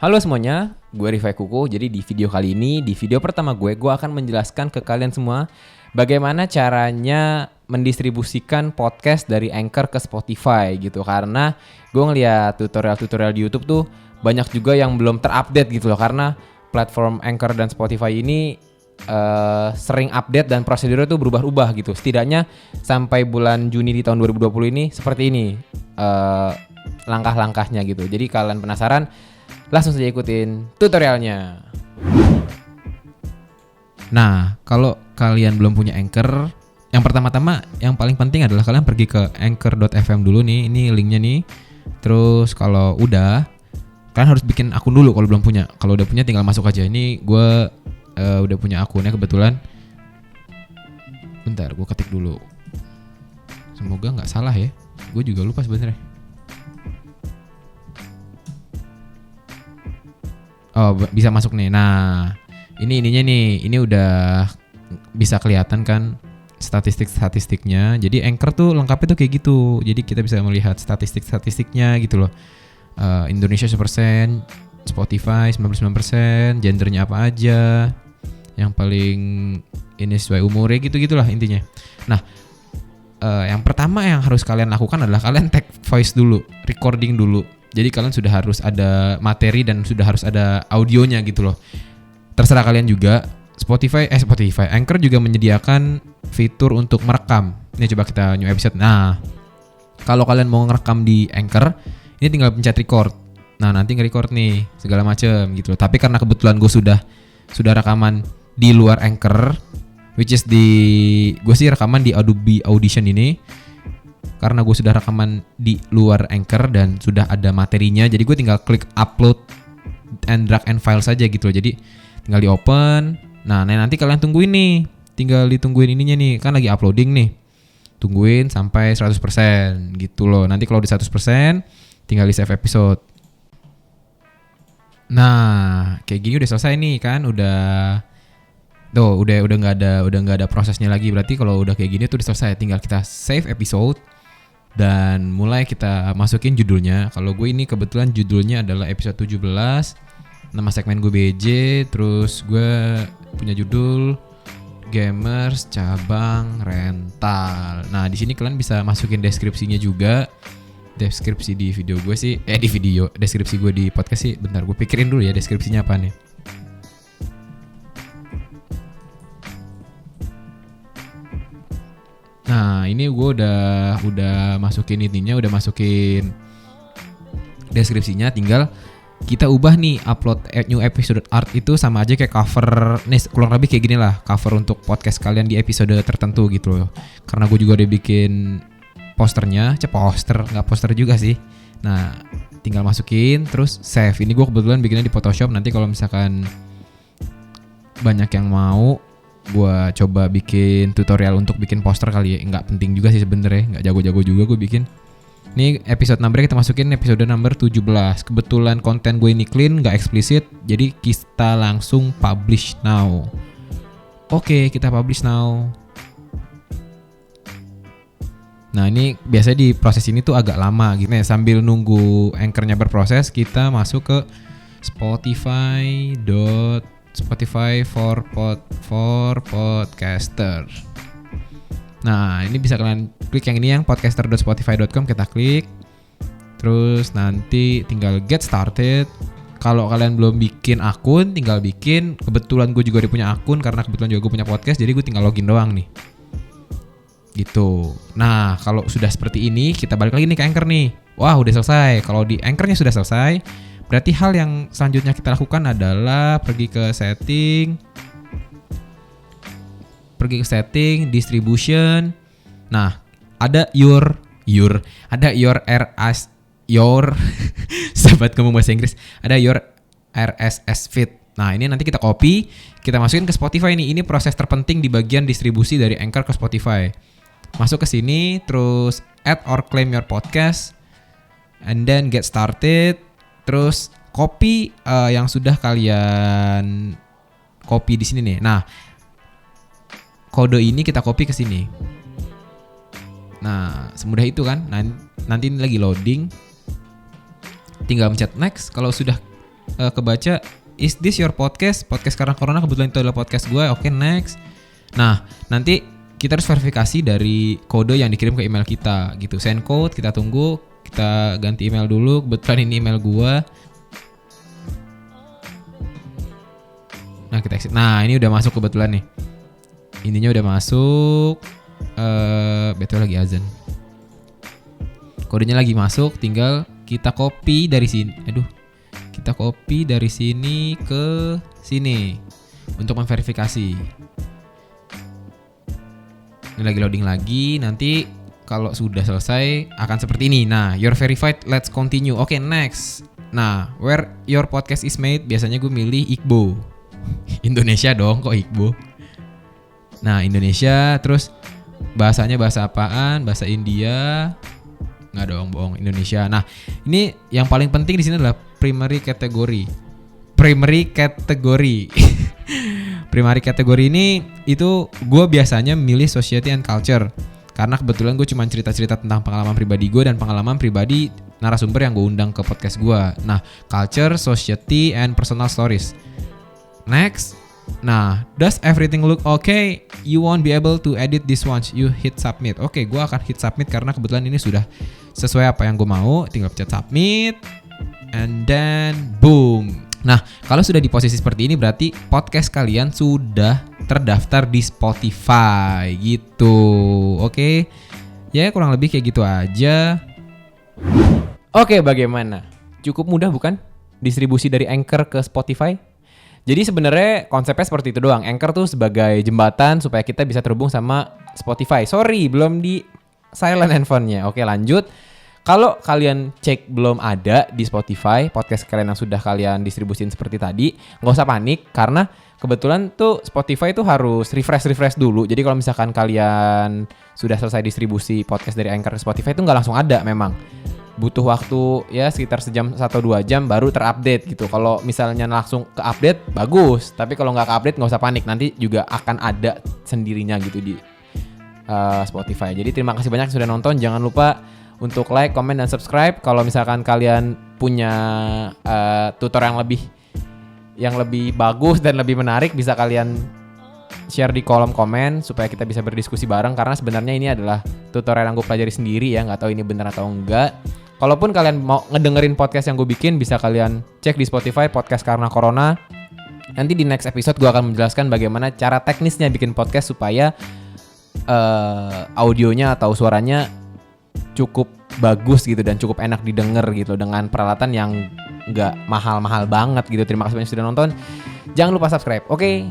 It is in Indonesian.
Halo semuanya, gue Rifai Kuku. Jadi di video kali ini, di video pertama gue akan menjelaskan ke kalian semua bagaimana caranya mendistribusikan podcast dari Anchor ke Spotify gitu. Karena gue ngeliat tutorial-tutorial di YouTube tuh banyak juga yang belum terupdate gitu loh. Karena platform Anchor dan Spotify ini sering update dan prosedurnya tuh berubah-ubah gitu. Setidaknya sampai bulan Juni di tahun 2020 ini seperti ini langkah-langkahnya gitu. Jadi kalian penasaran? Langsung saja ikutin tutorialnya. Nah, kalau kalian belum punya Anchor, yang pertama-tama yang paling penting adalah kalian pergi ke anchor.fm dulu nih, ini linknya nih. Terus kalau udah, kalian harus bikin akun dulu kalau belum punya. Kalau udah punya tinggal masuk aja. Ini gue udah punya akunnya kebetulan. Bentar, gue ketik dulu. Semoga nggak salah ya. Gue juga lupa sebenarnya. Oh, bisa masuk nih. Nah, ini ininya nih. Ini udah bisa kelihatan kan statistiknya. Jadi Anchor tuh lengkapnya tuh kayak gitu. Jadi kita bisa melihat statistiknya gitu loh. Indonesia 1%, Spotify 99%, gendernya apa aja. Yang paling ini sesuai umurnya gitu-gitulah intinya. Nah, yang pertama yang harus kalian lakukan adalah kalian take voice dulu, recording dulu. Jadi kalian sudah harus ada materi dan sudah harus ada audionya gitu loh. Terserah kalian juga. Spotify, Anchor juga menyediakan fitur untuk merekam. Ini coba kita new episode. Nah, kalau kalian mau ngerekam di Anchor, ini tinggal pencet record. Nah, nanti nge-record nih segala macem gitu loh. Tapi karena kebetulan gue sudah rekaman di luar Anchor, which is gue sih rekaman di Adobe Audition ini. Karena gue sudah rekaman di luar Anchor dan sudah ada materinya, jadi gue tinggal klik upload and drag and file saja gitu loh. Jadi tinggal di open. Nah nanti kalian tungguin nih, tinggal ditungguin ininya nih, kan lagi uploading nih. Tungguin sampai 100% gitu loh. Nanti kalau di 100% tinggal di save episode. Nah kayak gini udah selesai nih kan, udah nggak ada prosesnya lagi. Berarti kalau udah kayak gini tuh udah selesai, tinggal kita save episode dan mulai kita masukin judulnya. Kalau gue ini kebetulan judulnya adalah episode 17. Nama segmen gue BJ, terus gue punya judul Gamers Cabang Rental. Nah, di sini kalian bisa masukin deskripsinya juga. Deskripsi di video gue sih, deskripsi gue di podcast sih. Bentar, gue pikirin dulu ya deskripsinya apa nih. Nah ini gue udah masukin intinya, udah masukin deskripsinya, tinggal kita ubah nih upload new episode art itu sama aja kayak cover nih, kurang lebih kayak gini lah cover untuk podcast kalian di episode tertentu gitu loh. Karena gue juga udah bikin posternya, nggak poster juga sih. Nah tinggal masukin terus save. Ini gue kebetulan bikinnya di Photoshop. Nanti kalau misalkan banyak yang mau, gue coba bikin tutorial untuk bikin poster kali ya. Nggak penting juga sih sebenarnya, nggak jago-jago juga gue bikin. Ini episode numbernya kita masukin episode number 17. Kebetulan konten gue ini clean, nggak eksplisit, jadi kita langsung publish now. Oke, kita publish now. Nah ini biasanya di proses ini tuh agak lama gitu. Nah, sambil nunggu Anchor-nya berproses, kita masuk ke Spotify for podcaster. Nah ini bisa kalian klik yang ini, yang podcaster.spotify.com, kita klik. Terus nanti tinggal get started. Kalau kalian belum bikin akun, tinggal bikin. Kebetulan gue juga udah punya akun karena kebetulan juga gue punya podcast, jadi gue tinggal login doang nih gitu. Nah kalau sudah seperti ini, kita balik lagi nih ke Anchor nih. Wah udah selesai. Kalau di Anchor-nya sudah selesai, berarti hal yang selanjutnya kita lakukan adalah pergi ke setting, distribution. Nah, ada your sahabat kamu bahasa Inggris, ada your RSS feed. Nah, ini nanti kita copy, kita masukin ke Spotify nih. Ini proses terpenting di bagian distribusi dari Anchor ke Spotify. Masuk ke sini, terus add or claim your podcast, and then get started. Terus copy yang sudah kalian copy di sini nih. Nah, kode ini kita copy ke sini. Nah, semudah itu kan. Nanti ini lagi loading. Tinggal pencet next. Kalau sudah kebaca, is this your podcast? Podcast karena corona, kebetulan itu adalah podcast gue. Oke, next. Nah, nanti kita harus verifikasi dari kode yang dikirim ke email kita gitu. Send code, kita tunggu, kita ganti email dulu. Kebetulan ini email gue. Nah, kita exit. Nah, ini udah masuk kebetulan nih. Ininya udah masuk. Betul lagi azan. Kodenya lagi masuk, tinggal kita copy dari sini. Kita copy dari sini ke sini untuk memverifikasi. Ini lagi loading lagi. Nanti kalau sudah selesai akan seperti ini. Nah, you're verified, let's continue. Oke, next. Nah, where your podcast is made, biasanya gue milih Igbo. Indonesia dong, kok Igbo. Nah, Indonesia, terus bahasanya bahasa apaan? Bahasa India. Nggak dong, bohong, Indonesia. Nah, ini yang paling penting di sini adalah primary category. Primary category ini itu gue biasanya milih society and culture karena kebetulan gue cuma cerita-cerita tentang pengalaman pribadi gue dan pengalaman pribadi narasumber yang gue undang ke podcast gue. Nah, culture, society, and personal stories. Next. Nah, does everything look okay? You won't be able to edit this once you hit submit. Oke, gue akan hit submit karena kebetulan ini sudah sesuai apa yang gue mau. Tinggal pencet submit, and then boom. Nah, kalau sudah di posisi seperti ini berarti podcast kalian sudah terdaftar di Spotify gitu. Oke, ya kurang lebih kayak gitu aja. Oke, bagaimana? Cukup mudah bukan? Distribusi dari Anchor ke Spotify? Jadi sebenarnya konsepnya seperti itu doang. Anchor tuh sebagai jembatan supaya kita bisa terhubung sama Spotify. Sorry, belum di silent handphonenya. Oke, lanjut. Kalau kalian cek belum ada di Spotify, podcast kalian yang sudah kalian distribusin seperti tadi, nggak usah panik karena kebetulan tuh Spotify tuh harus refresh dulu. Jadi kalau misalkan kalian sudah selesai distribusi podcast dari Anchor ke Spotify itu nggak langsung ada memang. Butuh waktu ya sekitar sejam 1-2 jam baru terupdate gitu. Kalau misalnya langsung ke update bagus, tapi kalau nggak ke update nggak usah panik, nanti juga akan ada sendirinya gitu di Spotify. Jadi terima kasih banyak sudah nonton. Jangan lupa untuk like, comment, dan subscribe. Kalau misalkan kalian punya tutor yang lebih bagus dan lebih menarik, bisa kalian share di kolom komen supaya kita bisa berdiskusi bareng. Karena sebenarnya ini adalah tutorial yang gue pelajari sendiri ya, nggak tahu ini benar atau enggak. Kalaupun kalian mau ngedengerin podcast yang gue bikin, bisa kalian cek di Spotify podcast karena corona. Nanti di next episode gue akan menjelaskan bagaimana cara teknisnya bikin podcast supaya audionya atau suaranya cukup bagus gitu dan cukup enak didengar gitu dengan peralatan yang nggak mahal-mahal banget gitu. Terima kasih banyak sudah nonton. Jangan lupa subscribe. Oke.